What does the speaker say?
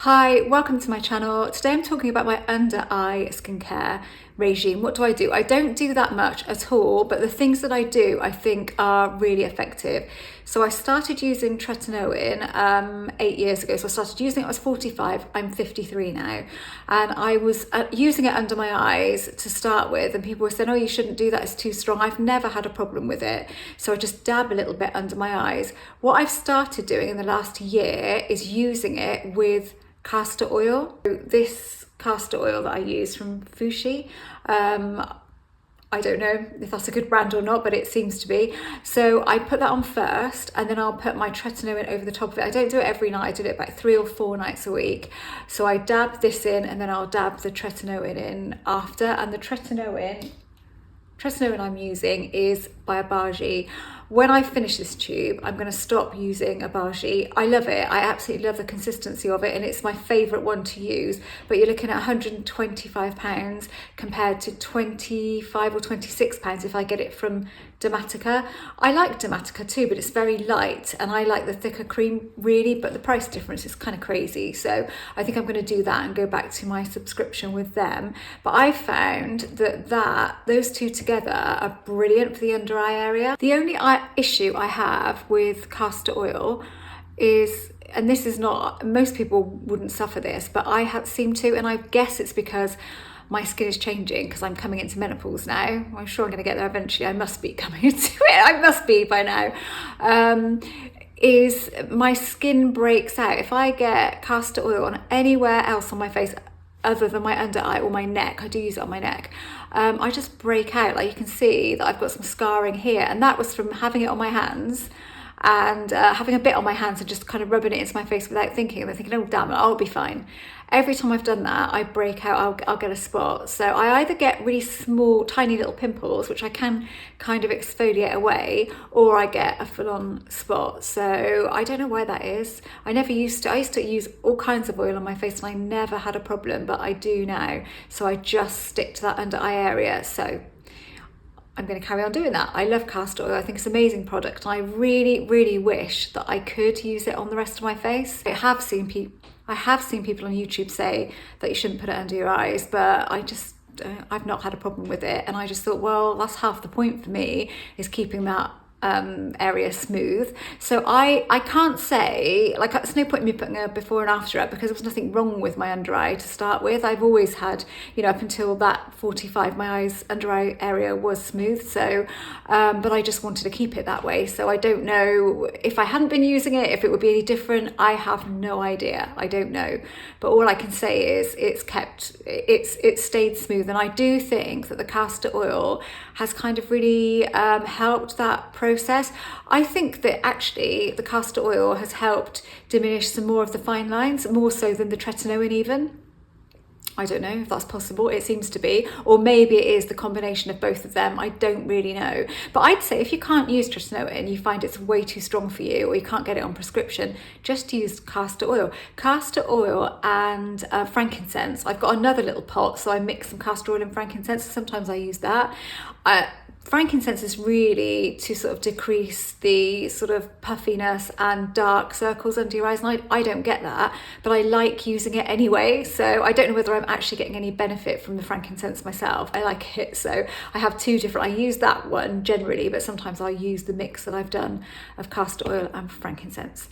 Hi, welcome to my channel. Today I'm talking about my under eye skincare regime. What do? I don't do that much at all, but the things that I do I think are really effective. So I started using tretinoin 8 years ago. So I started using it, I was 45, I'm 53 now. And I was using it under my eyes to start with, and people were saying, oh, you shouldn't do that, it's too strong. I've never had a problem with it. So I just dab a little bit under my eyes. What I've started doing in the last year is using it with castor oil. This castor oil that I use from Fushi, I don't know if that's a good brand or not, but it seems to be. So I put that on first, and then I'll put my tretinoin over the top of it. I don't do it every night, I do it about 3 or 4 nights a week. So I dab this in, and then I'll dab the tretinoin in after. And the tretinoin I'm using is by Abaji. When I finish this tube, I'm going to stop using Abaji. I love it. I absolutely love the consistency of it, and it's my favourite one to use. But you're looking at £125 compared to £25 or £26 if I get it from Dermatica. I like Dermatica too, but it's very light, and I like the thicker cream really, but the price difference is kind of crazy. So I think I'm going to do that and go back to my subscription with them. But I found that those two together are brilliant for the under eye area. The only issue I have with castor oil is, and this is not, most people wouldn't suffer this, but I seem to, and I guess it's because my skin is changing because I'm coming into menopause now. I'm sure I'm going to get there eventually. I must be coming into it. I must be by now. Is my skin breaks out. If I get castor oil on anywhere else on my face other than my under eye or my neck, I do use it on my neck, I just break out. Like you can see that I've got some scarring here, and that was from having it on my hands and having a bit on my hands and just kind of rubbing it into my face without thinking, and then thinking, oh damn it, I'll be fine. Every time I've done that, I break out, I'll get a spot. So I either get really small, tiny little pimples, which I can kind of exfoliate away, or I get a full-on spot. So I don't know why that is. I used to use all kinds of oil on my face, and I never had a problem, but I do now. So I just stick to that under eye area. So I'm going to carry on doing that. I love castor oil. I think it's an amazing product. I really, really wish that I could use it on the rest of my face. I have seen people on YouTube say that you shouldn't put it under your eyes, but I've not had a problem with it. And I just thought, well, that's half the point for me, is keeping that area smooth. So I can't say, like, there's no point in me putting a before and after up, because there was nothing wrong with my under eye to start with. I've always had, up until that 45, my eyes under eye area was smooth. So but I just wanted to keep it that way. So I don't know if I hadn't been using it, if it would be any different. I have no idea. I don't know. But all I can say is it's stayed smooth. And I do think that the castor oil has kind of really helped that process. I think that actually the castor oil has helped diminish some more of the fine lines, more so than the tretinoin even. I don't know if that's possible. It seems to be, or maybe it is the combination of both of them. I don't really know. But I'd say if you can't use tretinoin, you find it's way too strong for you, or you can't get it on prescription, just use castor oil. Castor oil and frankincense. I've got another little pot, so I mix some castor oil and frankincense. Sometimes I use that. Frankincense is really to sort of decrease the sort of puffiness and dark circles under your eyes, and I don't get that, but I like using it anyway. So I don't know whether I'm actually getting any benefit from the frankincense myself. I like it, so I have two different, I use that one generally, but sometimes I use the mix that I've done of castor oil and frankincense.